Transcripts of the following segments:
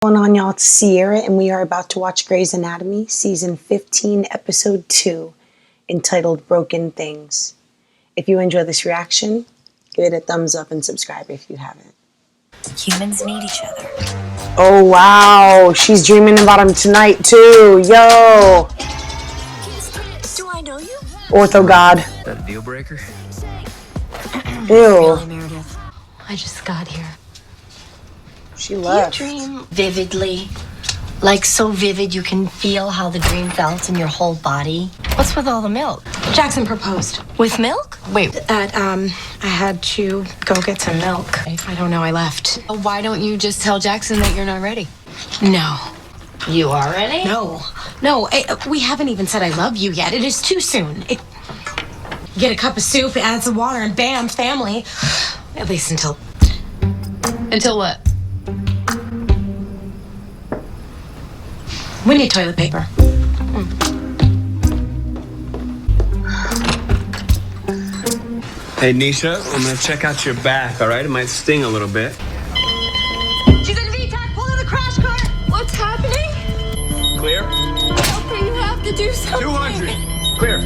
What's going on, y'all? It's Sierra, and we are about to watch Grey's Anatomy, Season 15, Episode 2, entitled Broken Things. If you enjoy this reaction, give it a thumbs up and subscribe if you haven't. Humans need each other. Oh, wow. She's dreaming about him tonight, too. Yo. Do I know you? Ortho God. Is that a deal breaker? Ew. Really, Meredith? I just got here. She left. You dream vividly. Like so vivid you can feel how the dream felt in your whole body. What's with all the milk? Jackson proposed. With milk? Wait, I had to go get some milk. I don't know, I left. Why don't you just tell Jackson that you're not ready? No. you are ready? No, we haven't even said I love you yet. It is too soon. Get a cup of soup, add some water, and bam, family. At least until... Until what? We need toilet paper. Hey, Nisha, I'm gonna check out your back, all right? It might sting a little bit. She's in VTAC, pull in the crash cart! What's happening? Clear? Okay, you have to do something. 200. Clear.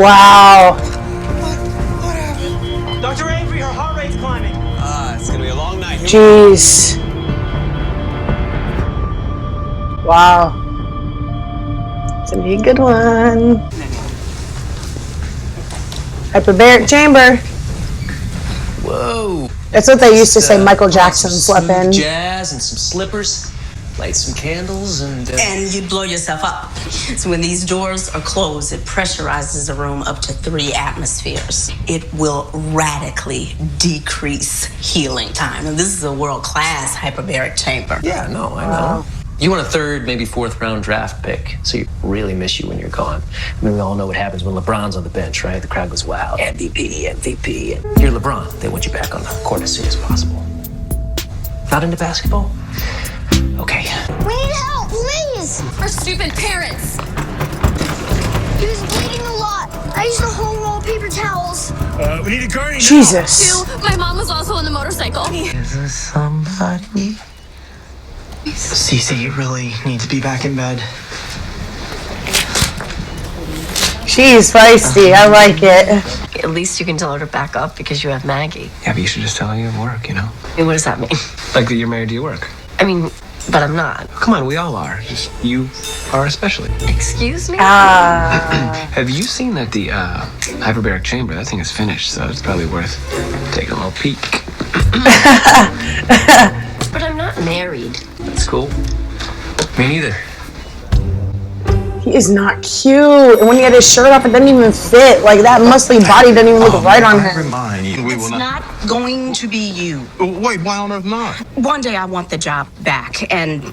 Wow. Dr. Avery, her heart rate's climbing. It's gonna be a long night. Jeez. Wow. It's gonna be a good one. Hyperbaric chamber. Whoa. That's what they used to say Michael Jackson slept in. Jazz and some slippers, light some candles, and you'd blow yourself up. So when these doors are closed, it pressurizes the room up to 3 atmospheres. It will radically decrease healing time. And this is a world-class hyperbaric chamber. yeah, no, I know. You want a third, maybe fourth round draft pick, so you really miss you when you're gone. I mean, we all know what happens when LeBron's on the bench, right? The crowd goes wild. MVP. And you're LeBron. They want you back on the court as soon as possible. Not into basketball? Okay. We need help, please! Our stupid parents! He was bleeding a lot. I used a whole roll of paper towels. We need a guardian. Jesus. My mom was also on the motorcycle. Is this somebody? Cece, you really need to be back in bed. She's feisty. I like it. At least you can tell her to back up because you have Maggie. Yeah, but you should just tell her you have work, you know? I mean, what does that mean? Like that you're married to your work. I mean, but I'm not. Come on, we all are. Just you are especially. Excuse me? Have you seen that the hyperbaric chamber? That thing is finished, so it's probably worth taking a little peek. But I'm not married. That's cool. Me neither. He is not cute. And when he had his shirt off, it didn't even fit. Like, that muscly body doesn't even look right on him. Remind you. We will It's not going to be you. Wait, why on earth not? One day I want the job back, and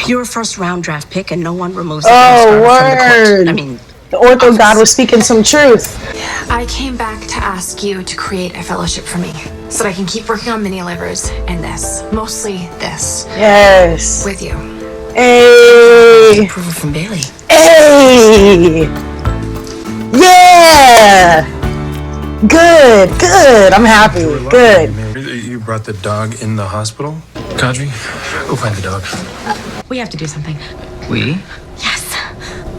you're a first-round draft pick, and no one removes Oh, from the word. court. I mean, The ortho god was speaking some truth. I came back to ask you to create a fellowship for me so that I can keep working on mini livers and this. Mostly this. Yes. With you. Hey. approval from Bailey. Hey. Yeah. Good. I'm happy. Good. You brought the dog in the hospital? Kadri, go find the dog. We have to do something. We? Yes.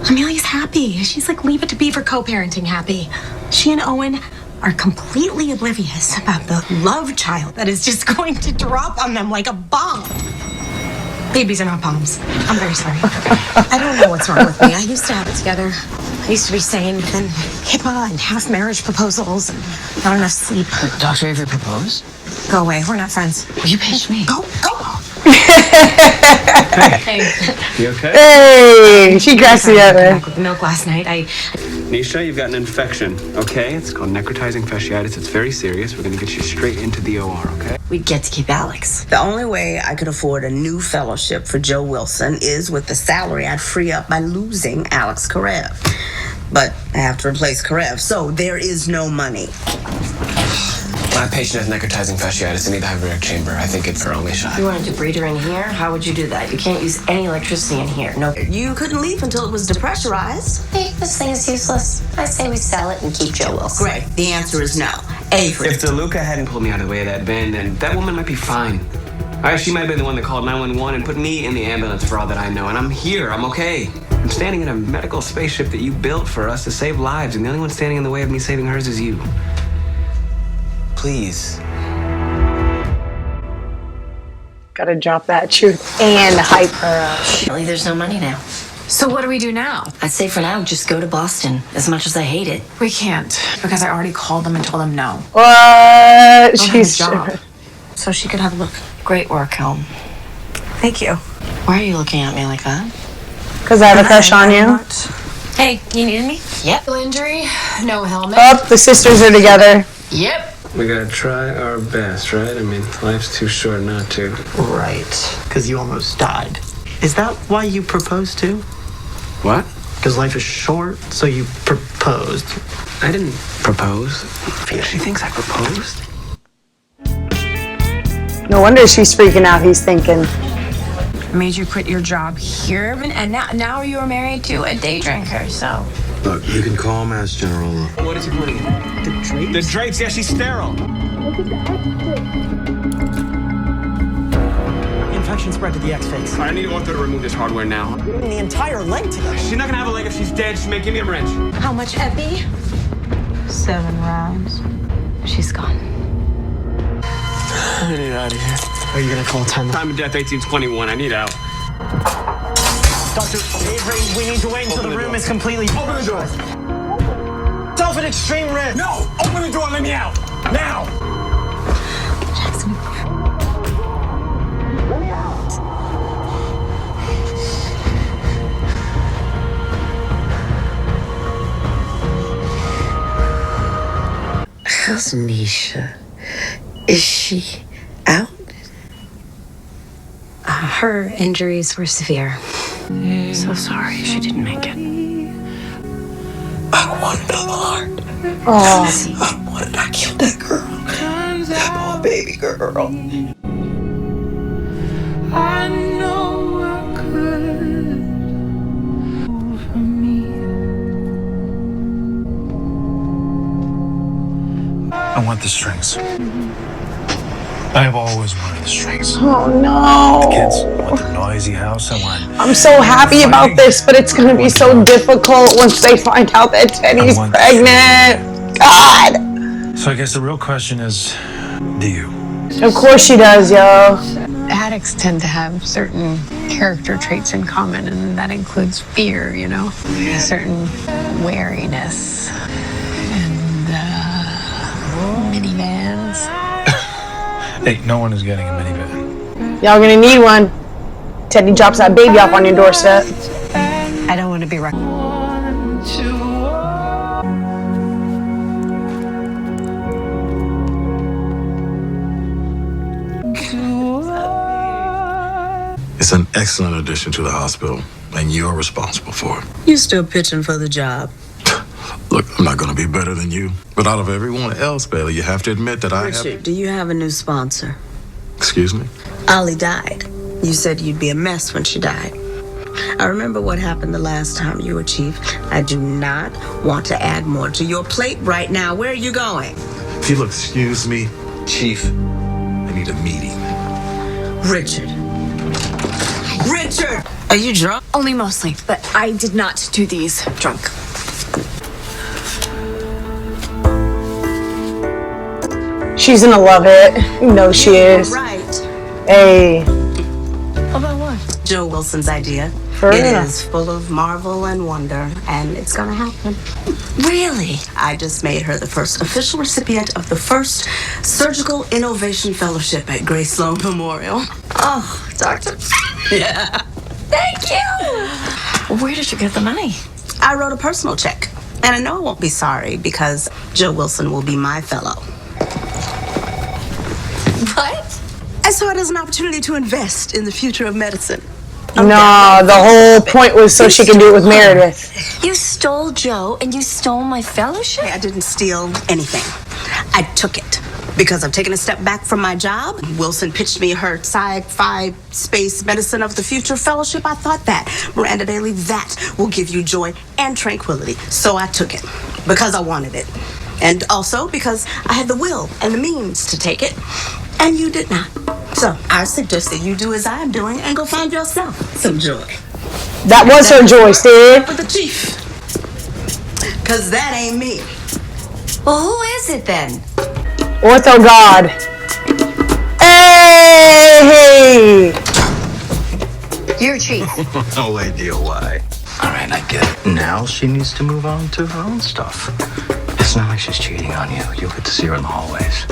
Amelia's happy. She's like Leave It to Beaver co-parenting happy. She and Owen are completely oblivious about the love child that is just going to drop on them like a bomb. Babies are not bombs. I'm very sorry. I don't know what's wrong with me. I used to have it together. I used to be sane, but then HIPAA and half marriage proposals and not enough sleep. Dr. Avery proposed? Go away. We're not friends. You pitched me. Go. Hey. You okay? Hey. She cracks me up, man. Back with the milk last night. Nisha, you've got an infection, okay? It's called necrotizing fasciitis. It's very serious. We're gonna get you straight into the OR, okay? We'd get to keep Alex. The only way I could afford a new fellowship for Joe Wilson is with the salary I'd free up by losing Alex Karev. But I have to replace Karev, so there is no money. My patient has necrotizing fasciitis. I need the hyperbaric chamber. I think it's her only shot. You want a debrider in here? How would you do that? You can't use any electricity in here. No. You couldn't leave until it was depressurized. Hey, this thing is useless. I say we sell it and keep Joe Wilson. Great. The answer is no. Avery. If DeLuca hadn't pulled me out of the way of that van, then that woman might be fine. She might have been the one that called 911 and put me in the ambulance for all that I know. And I'm here. I'm okay. I'm standing in a medical spaceship that you built for us to save lives, and the only one standing in the way of me saving hers is you. Please. Gotta drop that truth and hype her up. Really, there's no money now. So what do we do now? I'd say for now, just go to Boston, as much as I hate it. We can't, because I already called them and told them no. What? She's job. So she could have a look. Great work, Helm. Thank you. Why are you looking at me like that? Because I have a crush on you. Hey, you needed me? Yep. Injury, no helmet. Oh, the sisters are together. Yep. We gotta try our best, right? I mean, life's too short not to. Right. Because you almost died. Is that why you proposed too? What? Because life is short, so you proposed. I didn't propose. She thinks I proposed. No wonder she's freaking out, he's thinking. Made you quit your job here, and now you're married to a day drinker, so. Look, you can call Mass General. What is he pointing at? The drapes? The drapes, yeah, she's sterile. Infection spread to the X-face. I need ortho to remove this hardware now. The entire leg together. She's not gonna have a leg if she's dead. She may give me a wrench. How much epi? 7 rounds. She's gone. I need out of here. Are you gonna call time? Time of death 1821. I need out. Dr. Avery, we need to wait until the room is completely. Open the door. Self an extreme risk. No! Open the door. Let me out. Now. Jackson. Let me out. How's Nisha? Is she out? Her injuries were severe. So sorry she didn't make it. I wanted a heart. Oh, I wanted to kill that girl. That poor baby girl. I know I could for me. I want the strings. I have always wanted the strings. oh The no. kids, I want the noisy house. I want. I'm so happy about this, but it's gonna be so difficult once they find out that Teddy's pregnant. God. So I guess the real question is, do you? Of course she does, yo. Addicts tend to have certain character traits in common, and that includes fear, you know, a certain wariness, and minivans. Hey, no one is getting a minivan. Y'all gonna need one. Teddy drops that baby off on your doorstep. I don't want to be It's an excellent addition to the hospital, and you're responsible for it. You still pitching for the job. Look, I'm not gonna be better than you, but out of everyone else, Bailey, you have to admit that I Richard, have. do you have a new sponsor? Excuse me? Ollie died. You said you'd be a mess when she died. I remember what happened the last time you were chief. I do not want to add more to your plate right now. Where are you going? If you'll excuse me, Chief, I need a meeting. Richard. Richard! Are you drunk? Only mostly, but I did not do these drunk. She's gonna love it. You know she is. Right. Hey. About what? Joe Wilson's idea. For It real. is full of marvel and wonder, and it's gonna happen. Really? I just made her the first official recipient of the first Surgical Innovation Fellowship at Grace Sloan Memorial. Oh, doctor. Yeah. Thank you. Where did you get the money? I wrote a personal check, and I know I won't be sorry because Joe Wilson will be my fellow. What? I saw it as an opportunity to invest in the future of medicine. No, the whole point was so she could do it with Meredith. You stole Joe and you stole my fellowship? I didn't steal anything. I took it because I've taken a step back from my job. Wilson pitched me her sci-fi space medicine of the future fellowship. I thought that, Miranda Daly, that will give you joy and tranquility. So I took it because I wanted it. And also because I had the will and the means to take it. And you did not. So I suggest that you do as I'm doing and go find yourself some joy. That was her joy, Steve. With the chief. Cause that ain't me. Well, who is it then? Ortho God. Hey! You're chief. No idea why. All right, I get it. Now she needs to move on to her own stuff. It's not like she's cheating on you. You'll get to see her in the hallways.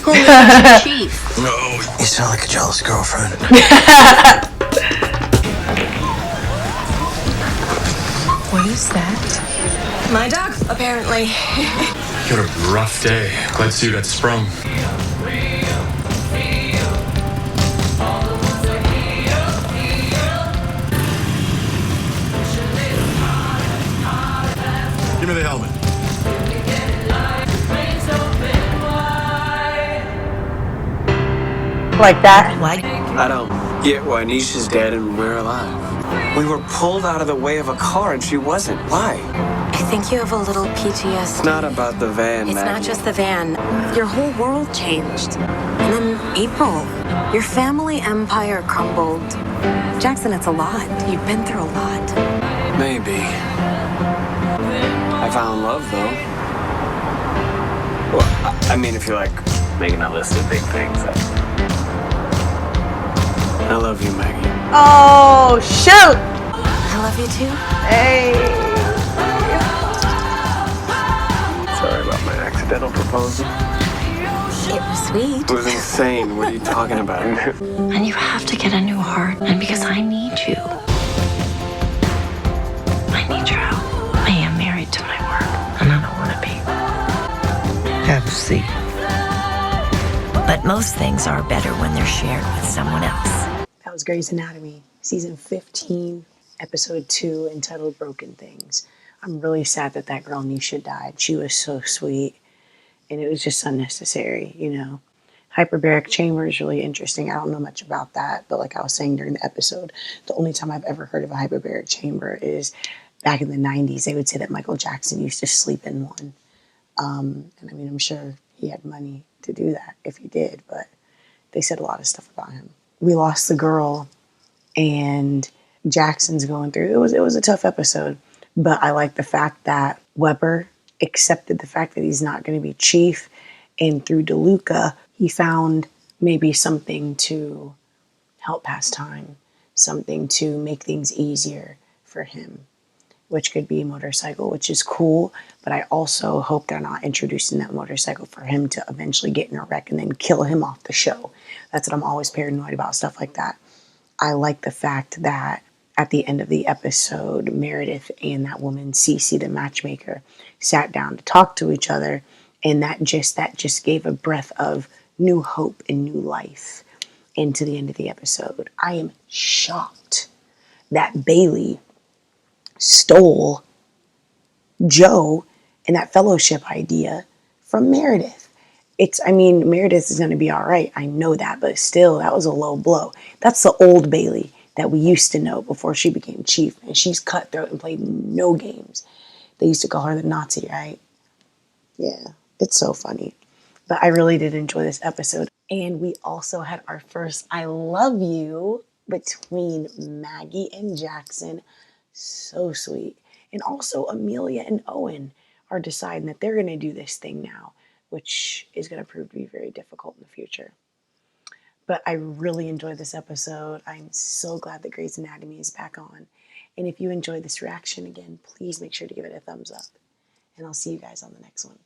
Who is the chief? No, you sound like a jealous girlfriend. What is that? My dog, apparently. You had a rough day. Glad to see you got sprung. Give me the helmet. Like that. What? I don't get why Nisha's dead and we're alive. We were pulled out of the way of a car and she wasn't. Why? I think you have a little PTSD. It's not about the van, It's Maggie. not just the van. Your whole world changed. And then April, your family empire crumbled. Jackson, it's a lot. You've been through a lot. Maybe. I found love, though. Well, I mean, if you're like making a list of big things. I love you, Maggie. Oh, shoot! I love you too. Hey. Sorry about my accidental proposal. It was sweet. It was insane. What are you talking about? And you have to get a new heart. And because I need you. I need your help. I am married to my work. And I don't want to be. Have a seat. But most things are better when they're shared with someone else. That was Grey's Anatomy, season 15, episode 2, entitled Broken Things. I'm really sad that that girl Nisha died. She was so sweet, and it was just unnecessary, you know. Hyperbaric chamber is really interesting. I don't know much about that, but like I was saying during the episode, the only time I've ever heard of a hyperbaric chamber is back in the 90s. They would say that Michael Jackson used to sleep in one. And I mean, I'm sure he had money to do that if he did, but they said a lot of stuff about him. We lost the girl, and Jackson's going through. It was a tough episode, but I like the fact that Weber accepted the fact that he's not going to be chief, and through DeLuca, he found maybe something to help pass time, something to make things easier for him, which could be a motorcycle, which is cool. But I also hope they're not introducing that motorcycle for him to eventually get in a wreck and then kill him off the show. That's what I'm always paranoid about, stuff like that. I like the fact that at the end of the episode, Meredith and that woman, Cece, the matchmaker, sat down to talk to each other. And that just gave a breath of new hope and new life into the end of the episode. I am shocked that Bailey stole Joe and that fellowship idea from Meredith. Meredith is going to be all right. I know that, but still, that was a low blow. That's the old Bailey that we used to know before she became chief, and she's cutthroat and played no games. They used to call her the Nazi, right? Yeah, it's so funny. But I really did enjoy this episode. And we also had our first I love you between Maggie and Jackson. So sweet. And also Amelia and Owen are deciding that they're going to do this thing now, which is going to prove to be very difficult in the future. But I really enjoyed this episode. I'm so glad that Grey's Anatomy is back on. And if you enjoyed this reaction, again, please make sure to give it a thumbs up. And I'll see you guys on the next one.